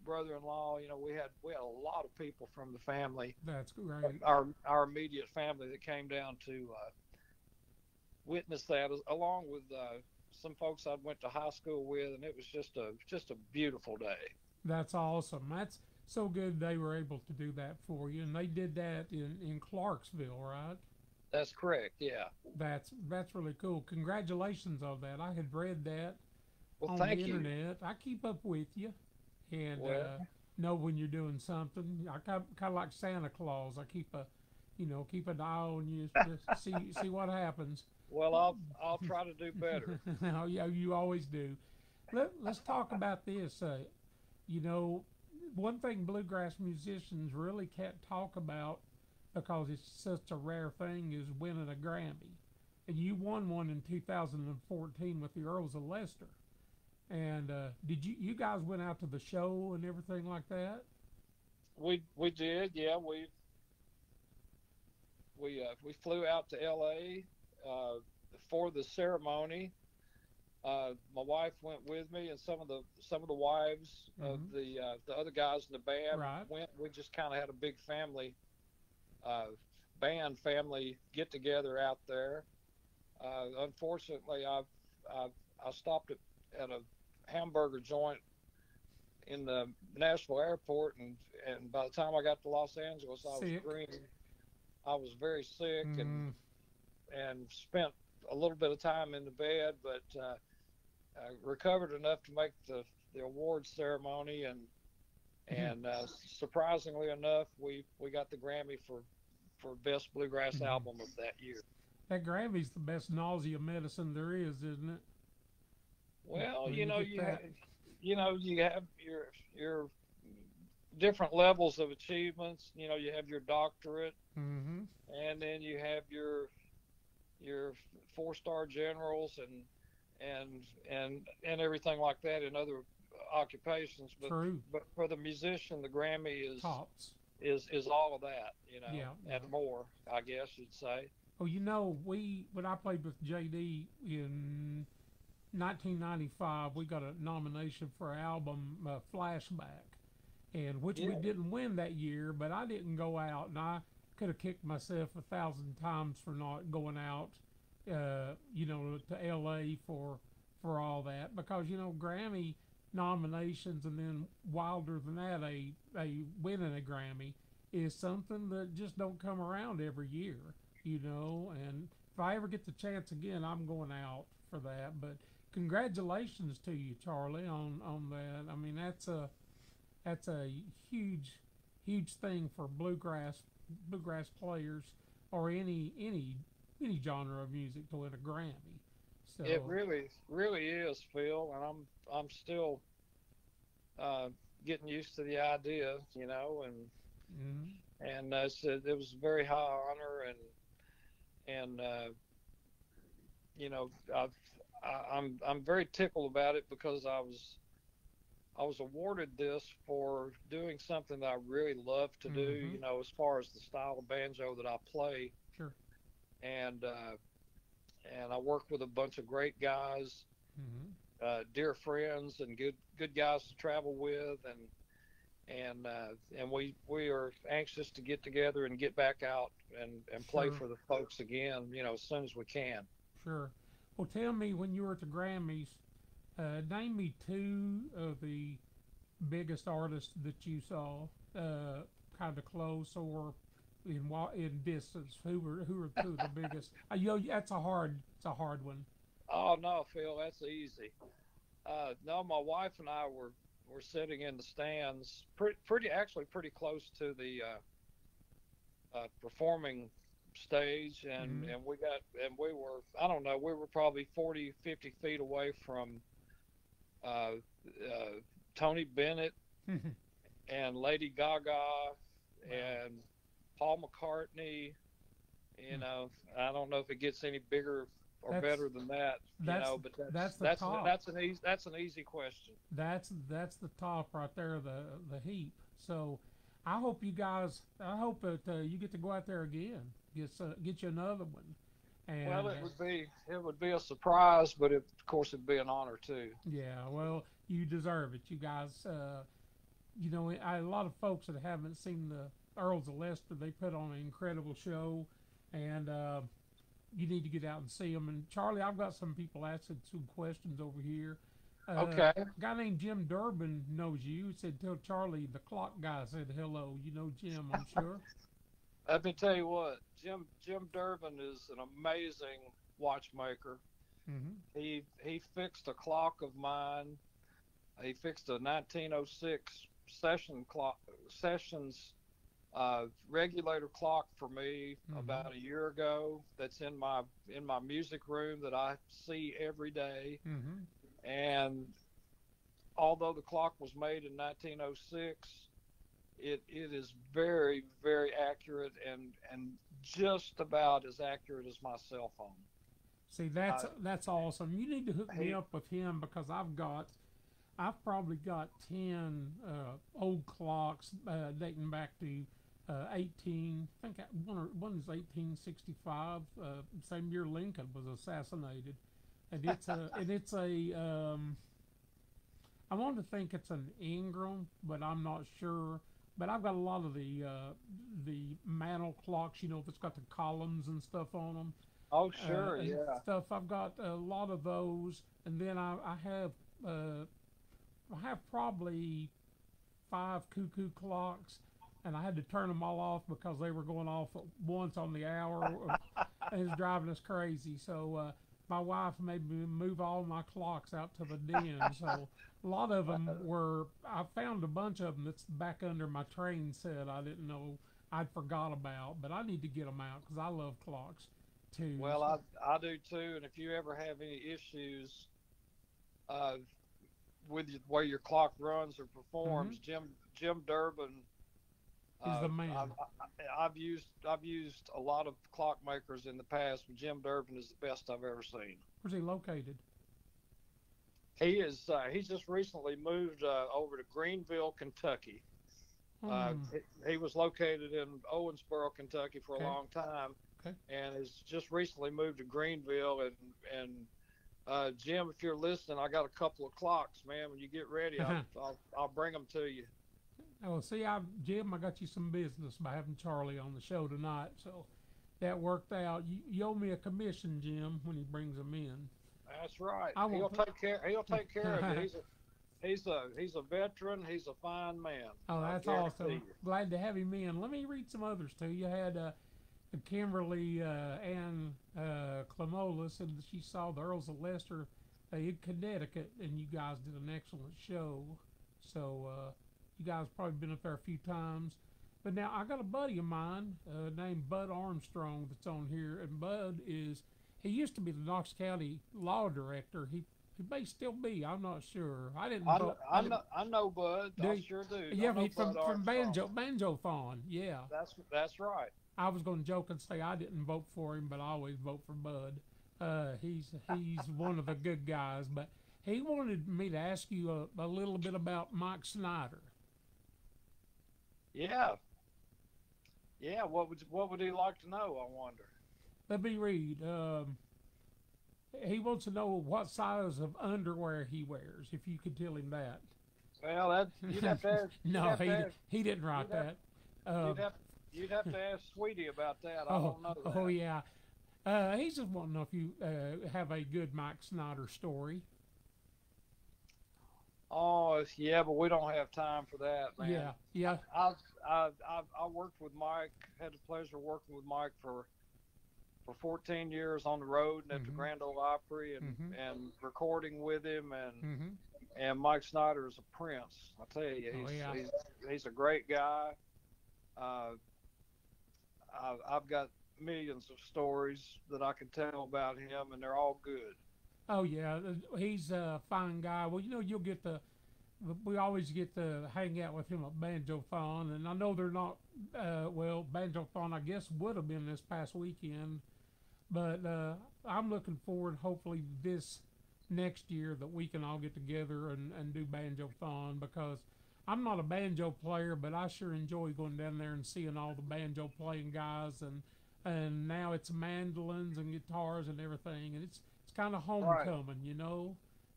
brother-in-law. We had a lot of people from the family, That's great. our immediate family, that came down to witness that, along with some folks I went to high school with, and it was just a beautiful day. That's awesome. That's so good they were able to do that for you. And they did that in Clarksville, right? That's correct. Yeah. That's really cool. Congratulations on that. I had read that Well, on the thank you. internet. I keep up with you and Well, know when you're doing something. I kind of like Santa Claus. I keep an eye on you to see what happens. well, I'll try to do better. Oh, yeah, you always do. Let's talk about this. You know, one thing bluegrass musicians really can't talk about because it's such a rare thing is winning a Grammy. And you won one in 2014 with the Earles of Leicester. And did you guys went out to the show and everything like that? We did. Yeah, we flew out to L.A. For the ceremony. My wife went with me, and some of the wives of Mhm. the other guys in the band Right. went. We just kind of had a big uh, family get together out there. Unfortunately, I stopped at a hamburger joint in the Nashville airport, and by the time I got to Los Angeles, I was Sick. green. I was very sick Mm, and spent a little bit of time in the bed, but I recovered enough to make the awards ceremony, and surprisingly enough, we got the Grammy for best bluegrass mhm. album of that year. That Grammy's the best nausea medicine there is, isn't it? Well, When you get you have your different levels of achievements. You have your doctorate, Mm-hmm. and then you have your four-star generals and everything like that in other occupations. But True. for the musician, the Grammy Tops. is all of that, Yeah. Yeah. and more, I guess you'd say. Oh, when I played with JD in 1995, we got a nomination for our album Flashback, and which we Yeah. didn't win that year. But I didn't go out, and I could have kicked myself 1,000 times for not going out, to LA for all that because Grammy nominations and then wilder than that, a winning a Grammy is something that just don't come around every year, and I ever get the chance again, I'm going out for that. But congratulations to you, Charlie, on that. I mean, that's a huge thing for bluegrass players or any genre of music to win a Grammy. So It really is, Phil, and I'm still getting used to the idea, mhm. and it was a very high honor, and I'm very tickled about it because I was awarded this for doing something that I really love to do, Mhm. as far as the style of banjo that I play, Sure. and I work with a bunch of great guys, Mhm. dear friends, and good guys to travel with, and we are anxious to get together and get back out and play Sure. for the folks again, as soon as we can. Sure. Well, tell me when you were at the Grammys, name me two of the biggest artists that you saw, kind of close or in distance. Who are two of the biggest? That's it's a hard one. Oh no, Phil, that's easy. No, my wife and I were sitting in the stands, pretty close to the performing stage, Mm-hmm. and we were, I don't know, we were probably 40, 50 feet away from uh, Tony Bennett and Lady Gaga Wow. and Paul McCartney. Hmm. I don't know if it gets any bigger or That's better than that, that's but that's the top. that's an easy question. That's the top right there, the heap. So I hope you guys. I hope that you get to go out there again. Get you another one. Well, And it would be a surprise, but of course it'd be an honor too. yeah, well, you deserve it. You guys. A lot of folks that haven't seen the Earls of Leicester, they put on an incredible show, and you need to get out and see them. And Charlie, I've got some people asking some questions over here. Okay, A guy named Jim Durbin knows you. He said, "Tell Charlie the clock guy said hello." You know Jim, I'm sure. let me tell you what, Jim Durbin is an amazing watchmaker. Mm-hmm. He fixed a clock of mine. He fixed a 1906 sessions regulator clock for me Mm-hmm. about a year ago. That's in my music room that I see every day. Mm-hmm. And although the clock was made in 1906, it is very very accurate and just about as accurate as my cell phone. See, Uh, that's awesome. You need to hook me he up with him because I've probably got 10 old clocks dating back to 18. I think one is 1865. Same year Lincoln was assassinated, and it's a. I want to think it's an Ingram, but I'm not sure. But I've got a lot of the mantle clocks. If it's got the columns and stuff on them oh sure, and yeah. stuff. I've got a lot of those, and then uh, I have probably five cuckoo clocks, and I had to turn them all off because they were going off at once on the hour. And it was driving us crazy. So my wife made me move all my clocks out to the den. So a lot of them were. I found a bunch of them that's back under my train set. I didn't know I'd forgot about, but I need to get them out because I love clocks too. Well, So. I do too. And if you ever have any issues uh, with the way your clock runs or Mm-hmm. performs, Jim Durbin. Is the I've, man. I've used a lot of clockmakers in the past, but Jim Durbin is the best I've ever seen. Where's he located? He's just recently moved over to Greenville, Kentucky. Hmm. He was located in Owensboro, Kentucky for a Okay. long time, Okay. and has just recently moved to Greenville. And Jim, if you're listening, I got a couple of clocks, man. When you get ready, I'll bring them to you. Oh, see, Jim, I got you some business by having Charlie on the show tonight, so that worked out. You owe me a commission, Jim, when he brings them in. That's right. I won't He'll put. take care. He'll take care of you. He's a veteran. He's a fine man. Oh, I that's guarantee awesome. you. Glad to have him in. Let me read some others too. You had Kimberly Ann Clamolis, and she saw the Earls of Leicester in Connecticut, and you guys did an excellent show. So you guys probably been up there a few times. But now I got a buddy of mine named Bud Armstrong that's on here, and Bud he used to be the Knox County law director. He may still be. I'm not sure. I didn't. I know Bud. I sure do. Yeah, I know from Banjo Fawn. Yeah. That's right. I was going to joke and say I didn't vote for him, but I always vote for Bud. He's one of the good guys. But he wanted me to ask you a little bit about Mike Snyder. Yeah. Yeah. What would he like to know? I wonder. Let me read. He wants to know what size of underwear he wears. If you could tell him that. Well, you'd have to ask. No, he didn't write that. You'd have to ask Sweetie about that. I don't know that. Oh, yeah. He's just wanting to know if you have a good Mike Snyder story. Oh, yeah, but we don't have time for that, man. Yeah. I worked with Mike, had the pleasure of working with Mike for 14 years on the road and at the Grand Ole Opry and recording with him. And Mike Snyder is a prince. I tell you, he's a great guy. I've got millions of stories that I can tell about him, and they're all good. Oh, yeah. He's a fine guy. Well, we always get to hang out with him at Banjo Fawn, and I know they're not, Banjo Fawn, I guess, would have been this past weekend, but I'm looking forward, hopefully, this next year that we can all get together and do Banjo Fawn, because I'm not a banjo player, but I sure enjoy going down there and seeing all the banjo playing guys, and now it's mandolins and guitars and everything, and it's kind of homecoming,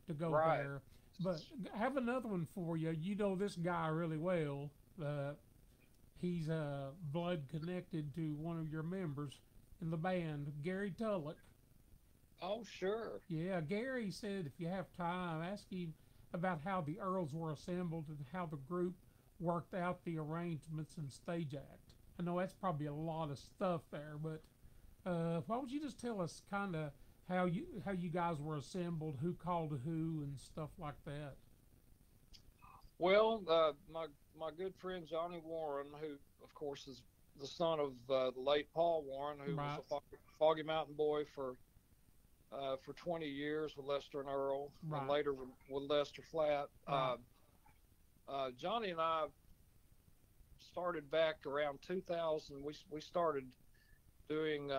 to go there. But I have another one for you. You know this guy really well. He's blood connected to one of your members in the band, Gary Tulloch. Oh, sure. Yeah, Gary said if you have time, ask him about how the Earls were assembled and how the group worked out the arrangements and stage act. I know that's probably a lot of stuff there, but why don't you just tell us kind of how you guys were assembled, who called who, and stuff like that? Well, my good friend Johnny Warren, who of course is the son of the late Paul Warren, who was a Foggy Mountain Boy for 20 years with Lester and Earl, and later with Lester Flatt. Johnny and I started back around 2000. We started doing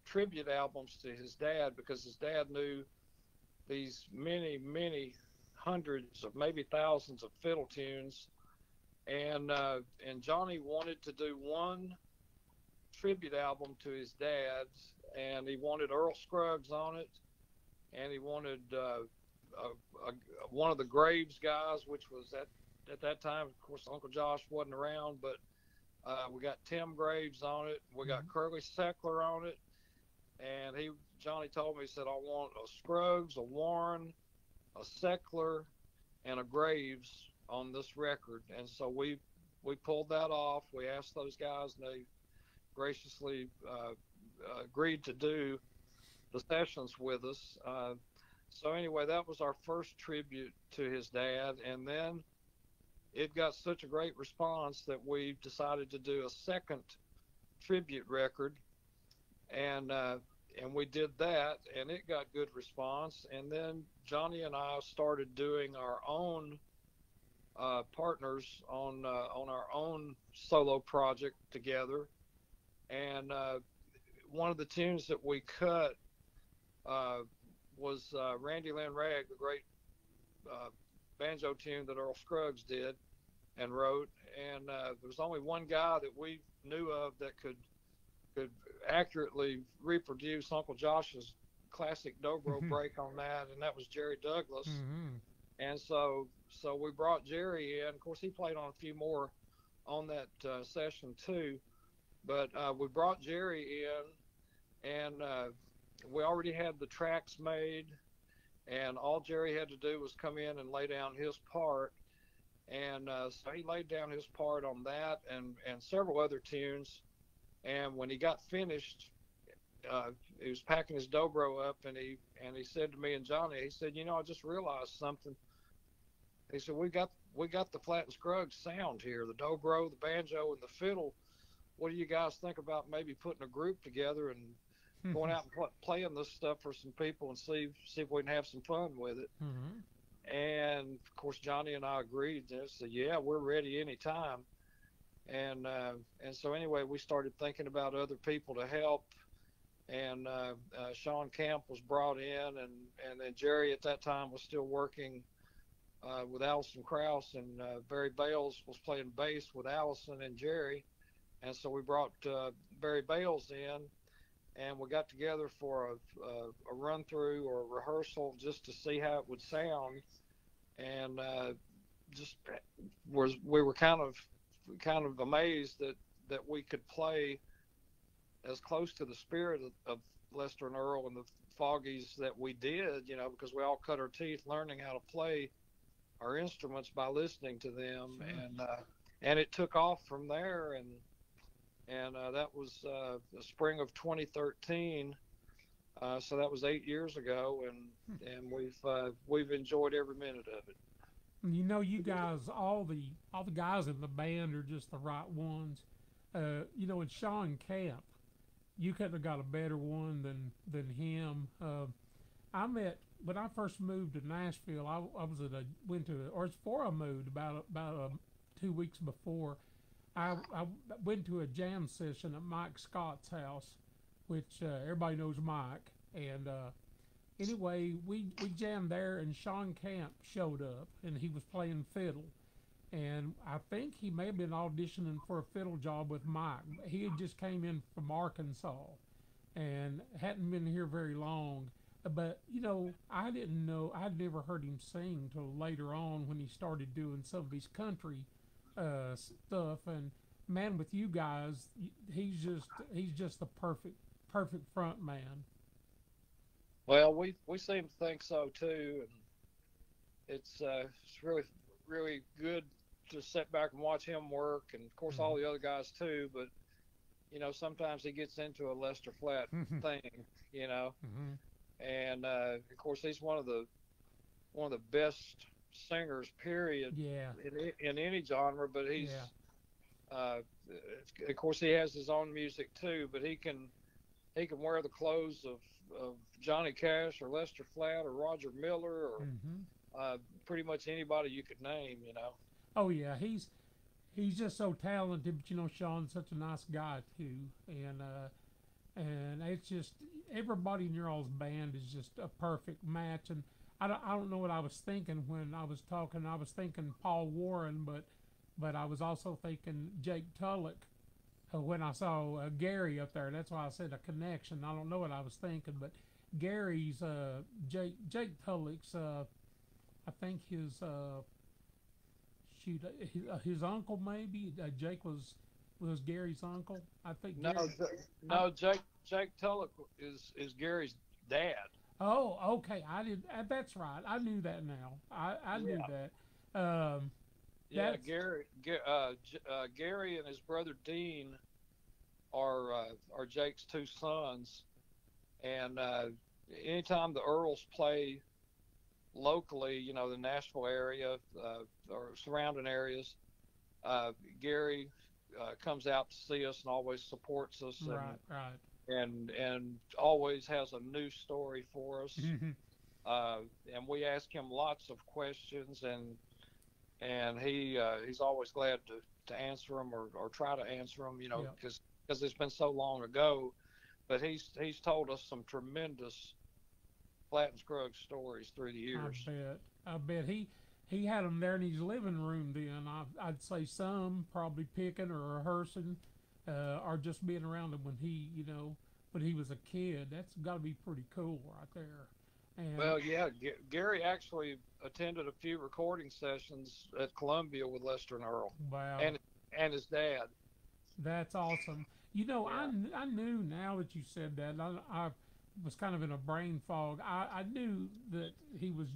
tribute albums to his dad because his dad knew these many hundreds of maybe thousands of fiddle tunes, and Johnny wanted to do one tribute album to his dad, and he wanted Earl Scruggs on it, and he wanted one of the Graves guys, which was at that time, of course, Uncle Josh wasn't around, but we got Tim Graves on it, we got Curly Seckler on it, and Johnny told me, he said, I want a Scruggs, a Warren, a Seckler, and a Graves on this record. And so we pulled that off. We asked those guys, and they graciously agreed to do the sessions with us. So anyway, that was our first tribute to his dad, and then it got such a great response that we decided to do a second tribute record, and we did that, and it got good response. And then Johnny and I started doing our own partners on our own solo project together, and one of the tunes that we cut was Randy Lynn Ragg, the great banjo tune that Earl Scruggs did and wrote, and there was only one guy that we knew of that could accurately reproduce Uncle Josh's classic dobro break on that, and that was Jerry Douglas. And so we brought Jerry in. Of course, he played on a few more on that session too, but we brought Jerry in, and we already had the tracks made, and all Jerry had to do was come in and lay down his part. And so he laid down his part on that and several other tunes. And when he got finished, he was packing his dobro up, and he said to me and Johnny, he said, I just realized something. He said, we got the Flat and Scruggs sound here, the dobro, the banjo, and the fiddle. What do you guys think about maybe putting a group together and going out and playing this stuff for some people and see if we can have some fun with it? Mm-hmm. And of course, Johnny and I agreed. And said, yeah, we're ready anytime. And so anyway, we started thinking about other people to help. And Sean Camp was brought in, and then Jerry at that time was still working with Allison Krauss, and Barry Bales was playing bass with Allison and Jerry. And so we brought Barry Bales in, and we got together for a run through or a rehearsal just to see how it would sound. And we were kind of amazed that we could play as close to the spirit of Lester and Earl and the Foggies that we did, because we all cut our teeth learning how to play our instruments by listening to them. Sure. And it took off from there, and that was the spring of 2013. So that was 8 years ago, and we've enjoyed every minute of it. You guys, all the guys in the band are just the right ones. And Sean Camp, you couldn't have got a better one than him. I met when I first moved to Nashville. I before I moved, about 2 weeks before, I went to a jam session at Mike Scott's house, which everybody knows Mike. And anyway, we jammed there, and Sean Camp showed up, and he was playing fiddle. And I think he may have been auditioning for a fiddle job with Mike. He had just came in from Arkansas and hadn't been here very long. But, I didn't know, I'd never heard him sing till later on when he started doing some of his country stuff. And man, with you guys, he's just the perfect front man. Well, we seem to think so too, and it's really, really good to sit back and watch him work, and of course all the other guys too. But sometimes he gets into a Lester Flat thing, and of course he's one of the best singers, period. Yeah. In any genre, but he's of course he has his own music too, but he can wear the clothes of Johnny Cash or Lester Flat or Roger Miller or pretty much anybody you could name, Oh yeah, he's just so talented, but Sean's such a nice guy too, and it's just everybody in your all's band is just a perfect match. And I don't know what I was thinking when I was talking. I was thinking Paul Warren, but I was also thinking Jake Tulloch when I saw Gary up there. That's why I said a connection. I don't know what I was thinking, but Gary's Jake Tulloch's I think his uncle maybe. Jake was Gary's uncle. I think. No, Jake Tulloch is Gary's dad. Oh, okay. I did. That's right. I knew that now. I knew that. Gary and his brother Dean are Jake's two sons, and anytime the Earls play locally, the Nashville area or surrounding areas, Gary comes out to see us and always supports us. Right. And always has a new story for us. And we ask him lots of questions, and he's always glad to answer them or try to answer them, because it's been so long ago. But he's told us some tremendous Flat and Scruggs stories through the years. I bet he had them there in his living room then. I'd say some probably picking or rehearsing, or just being around him when he was a kid. That's got to be pretty cool right there. And well, yeah, Gary actually attended a few recording sessions at Columbia with Lester and Earl. Wow. And his dad. That's awesome. I knew now that you said that. I was kind of in a brain fog. I knew that he was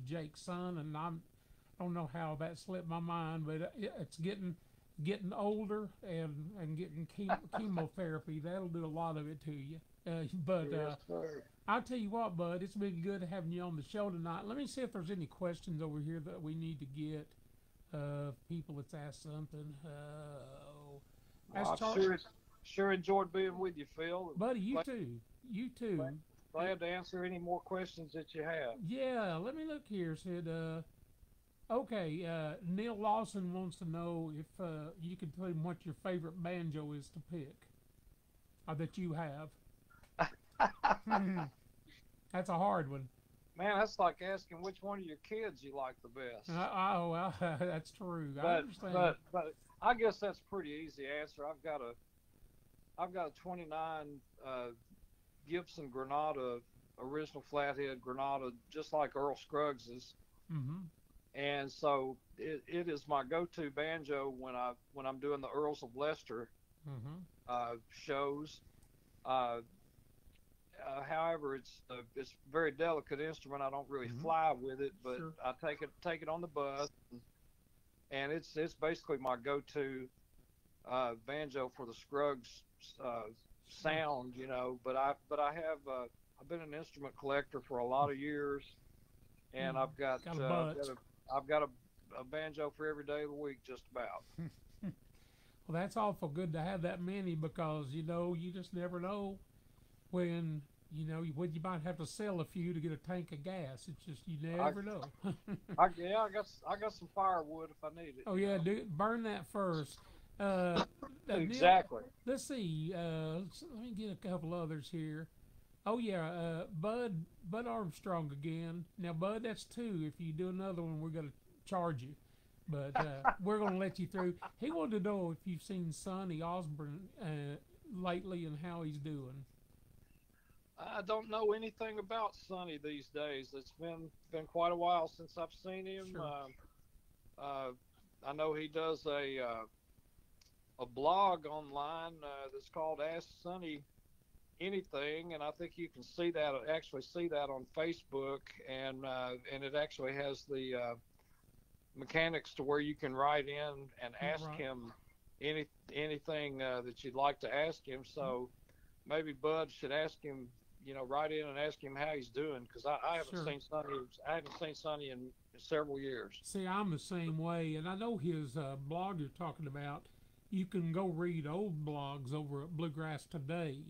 Jake's son, and I don't know how that slipped my mind, but it's getting getting older and getting chemotherapy, that'll do a lot of it to you. But Yes, sir. I'll tell you what, bud, it's been good having you on the show tonight. Let me see if there's any questions over here that we need to get. People that's asked something. Well, sure enjoyed being with you, Phil. Buddy, you too. You too. Glad to answer any more questions that you have. Yeah, let me look here. Said, okay, Neil Lawson wants to know if you could tell him what your favorite banjo is to pick, or that you have. That's a hard one. Man, that's like asking which one of your kids you like the best. Oh, well, that's true. I understand. But I guess that's a pretty easy answer. I've got a 29 Gibson Granada, original flathead Granada, just like Earl Scruggs's. Mm-hmm. And so it is my go-to banjo when I'm doing the Earles of Leicester shows. However, it's a very delicate instrument. I don't really fly with it, but sure. I take it on the bus, and it's basically my go-to banjo for the Scruggs sound, you know. But I have I've been an instrument collector for a lot of years, and I've got a banjo for every day of the week, just about. Well, that's awful good to have that many, because you just never know when when you might have to sell a few to get a tank of gas. It's just you never know. I got some firewood if I need it. Oh yeah, burn that first. Exactly. Neil, let's see. Let me get a couple others here. Oh yeah, Bud Armstrong again. Now Bud, that's two. If you do another one, we're gonna charge you, but we're gonna let you through. He wanted to know if you've seen Sonny Osborne lately and how he's doing. I don't know anything about Sonny these days. It's been quite a while since I've seen him. Sure. I know he does a blog online that's called Ask Sonny Anything, and I think you can see that on Facebook, and it actually has the mechanics to where you can write in and ask him anything that you'd like to ask him. So maybe Bud should ask him, write in and ask him how he's doing, because I haven't seen Sonny. I haven't seen Sonny in several years. See, I'm the same way, and I know his blog you're talking about. You can go read old blogs over at Bluegrass Today,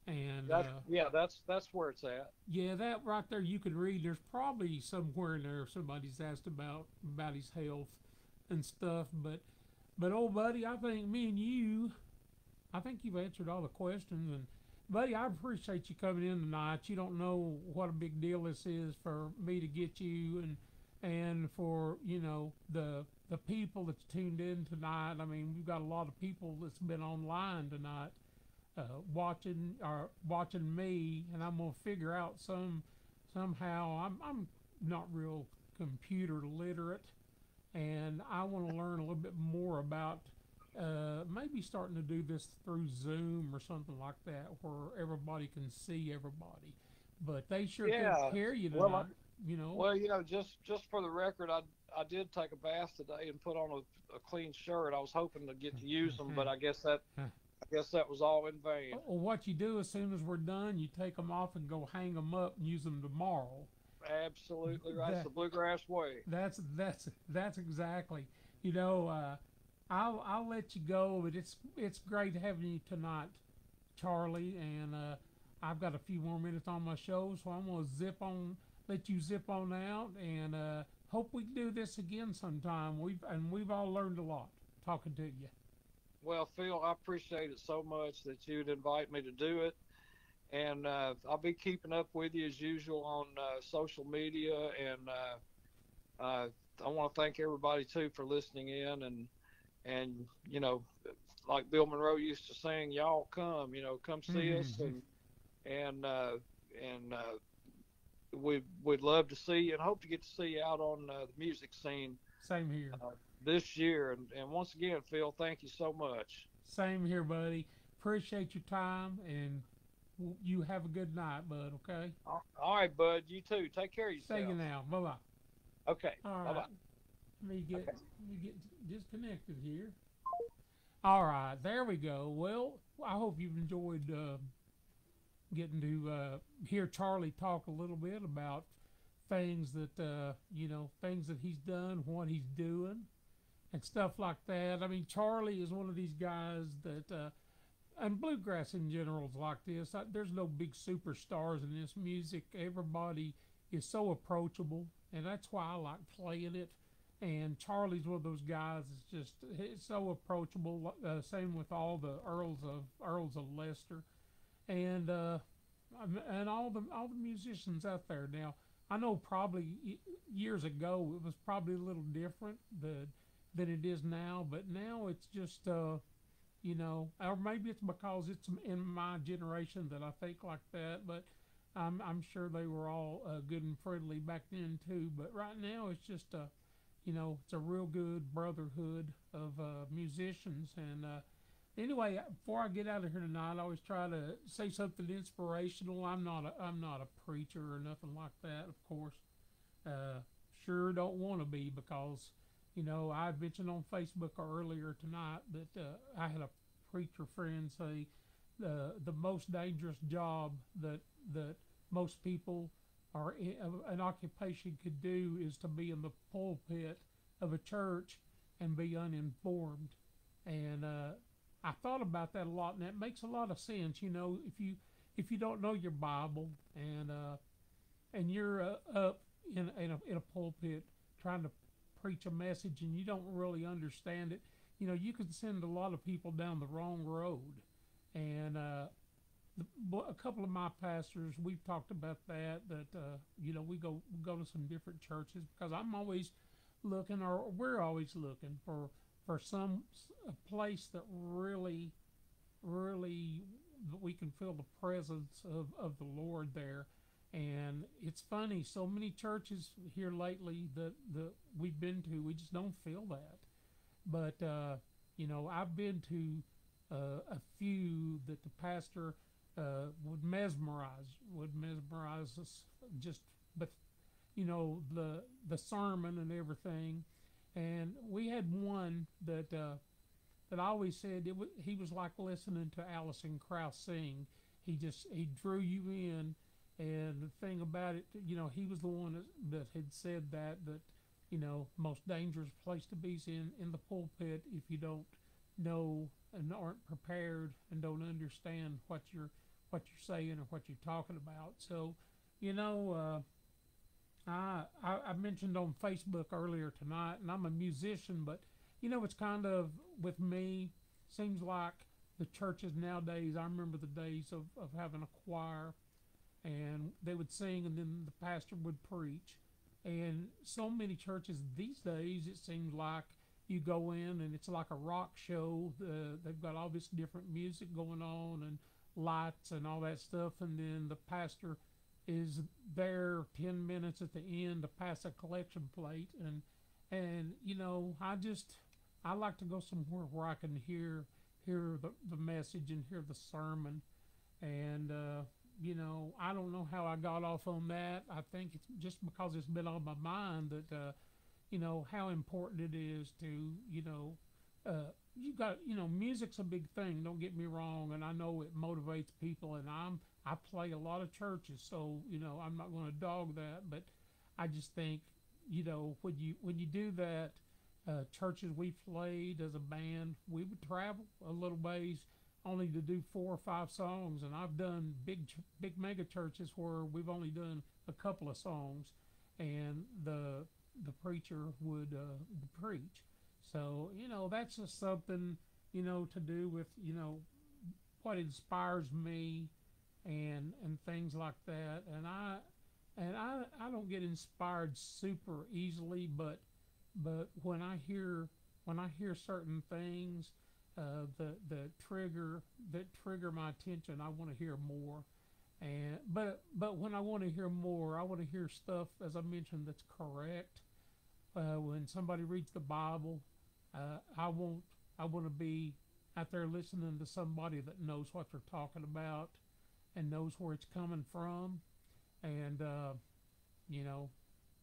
and that's where it's at. Yeah, that right there you can read. There's probably somewhere in there somebody's asked about his health and stuff, but old buddy, I think me and you, I think you've answered all the questions. And buddy, I appreciate you coming in tonight. You don't know what a big deal this is for me to get you, and for the people that's tuned in tonight. I mean, we've got a lot of people that's been online tonight watching me, and I'm gonna figure out somehow. I'm not real computer literate, and I want to learn a little bit more about maybe starting to do this through Zoom or something like that, where everybody can see everybody, but they sure can hear you tonight. Well, just for the record, I did take a bath today and put on a clean shirt. I was hoping to get to use them, but I guess that was all in vain. Well, what you do as soon as we're done, you take them off and go hang them up and use them tomorrow. Absolutely right. It's the Bluegrass way. That's exactly. I'll let you go, but it's great having you tonight, Charlie. And I've got a few more minutes on my show, so I'm gonna let you zip on out, and hope we can do this again sometime. We've all learned a lot talking to you. Well, Phil, I appreciate it so much that you'd invite me to do it, and I'll be keeping up with you as usual on social media, and I want to thank everybody too for listening in, and like Bill Monroe used to sing, y'all come see us, and we'd love to see you, and hope to get to see you out on the music scene. Same here. This year, and once again, Phil, thank you so much. Same here, buddy. Appreciate your time, and you have a good night, bud. Okay. All right, bud. You too. Take care of yourself. See you now. Bye bye. Okay. All right. Bye bye. Let me get disconnected here. All right, there we go. Well, I hope you've enjoyed getting to hear Charlie talk a little bit about things that things that he's done, what he's doing, and stuff like that. I mean, Charlie is one of these guys that, and bluegrass in general is like this. There's no big superstars in this music. Everybody is so approachable, and that's why I like playing it. And Charlie's one of those guys that's just it's so approachable. Same with all the Earls of Leicester, and all the musicians out there. Now I know probably years ago it was probably a little different than it is now, but now it's just or maybe it's because it's in my generation that I think like that. But I'm sure they were all good and friendly back then too. But right now it's just it's a real good brotherhood of musicians. And anyway, before I get out of here tonight, I always try to say something inspirational. I'm not a preacher or nothing like that, of course. Sure don't want to be, because I mentioned on Facebook earlier tonight that I had a preacher friend say the most dangerous job that most people or an occupation could do is to be in the pulpit of a church and be uninformed. And I thought about that a lot, and that makes a lot of sense. If you don't know your Bible and you're up in a pulpit trying to preach a message and you don't really understand it, you could send a lot of people down the wrong road. And a couple of my pastors, we've talked about that we go to some different churches, because I'm always looking, or we're always looking for a place that really that we can feel the presence of the Lord there. And it's funny, so many churches here lately that we've been to, we just don't feel that. But I've been to a few that the pastor would mesmerize us, just, but the sermon and everything. And we had one that I always said he was like listening to Alison Krauss sing. He drew you in. And the thing about it, he was the one that had said that most dangerous place to be is in the pulpit if you don't know and aren't prepared and don't understand what you're saying or what you're talking about. So, I mentioned on Facebook earlier tonight, and I'm a musician, but it's kind of, with me, seems like the churches nowadays, I remember the days of having a choir, and they would sing and then the pastor would preach. And so many churches these days, it seems like you go in and it's like a rock show. They've got all this different music going on and lights and all that stuff, and then the pastor is there 10 minutes at the end to pass a collection plate. And I like to go somewhere where I can hear the message and hear the sermon. And I don't know how I got off on that. I think it's just because it's been on my mind that how important it is to you got music's a big thing, don't get me wrong, and I know it motivates people, and I play a lot of churches, so I'm not going to dog that, but I just think when you do that, churches we played as a band, we would travel a little ways only to do 4 or 5 songs. And I've done big mega churches where we've only done a couple of songs, and the preacher would preach. So that's just something to do with what inspires me and things like that. And I don't get inspired super easily, but when I hear certain things that trigger my attention, I want to hear more. And but when I want to hear more, I want to hear stuff, as I mentioned, that's correct. When somebody reads the Bible, I want to be out there listening to somebody that knows what they're talking about and knows where it's coming from. And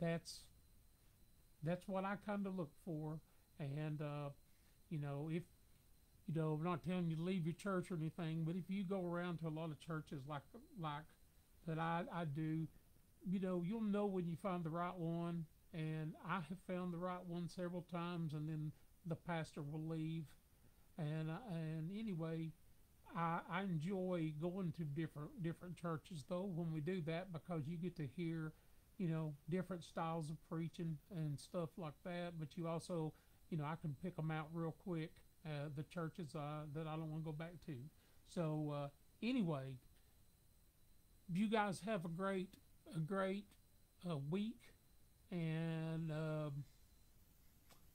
that's what I kind of look for. And if You know, I'm not telling you to leave your church or anything, but if you go around to a lot of churches like that I do, you know, you'll know when you find the right one. And I have found the right one several times, and then the pastor will leave. And anyway, I enjoy going to different churches though when we do that, because you get to hear, you know, different styles of preaching and stuff like that. But you also, you know, I can pick them out real quick. The churches that I don't want to go back to. So anyway, you guys have a great week, and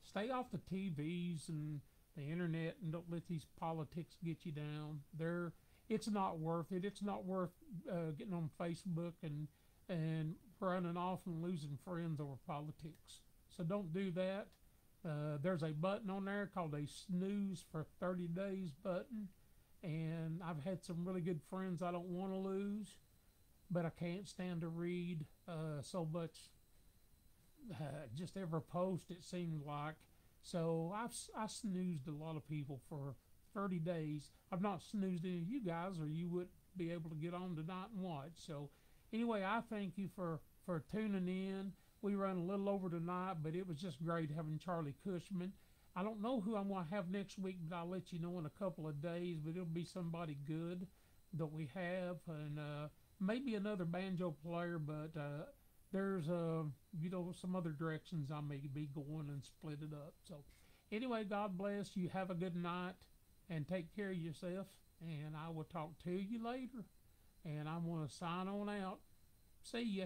stay off the TVs and the internet, and don't let these politics get you down. It's not worth it. It's not worth getting on Facebook and running off and losing friends over politics. So don't do that. There's a button on there called a snooze for 30 days button, and I've had some really good friends I don't want to lose, but I can't stand to read so much just every post, it seems like. So I snoozed a lot of people for 30 days. I've not snoozed any of you guys, or you wouldn't be able to get on tonight and watch. So anyway, I thank you for tuning in. We ran a little over tonight, but it was just great having Charlie Cushman. I don't know who I'm going to have next week, but I'll let you know in a couple of days. But it'll be somebody good that we have, and maybe another banjo player. But there's you know, some other directions I may be going and split it up. So anyway, God bless you. Have a good night and take care of yourself. And I will talk to you later. And I'm going to sign on out. See ya.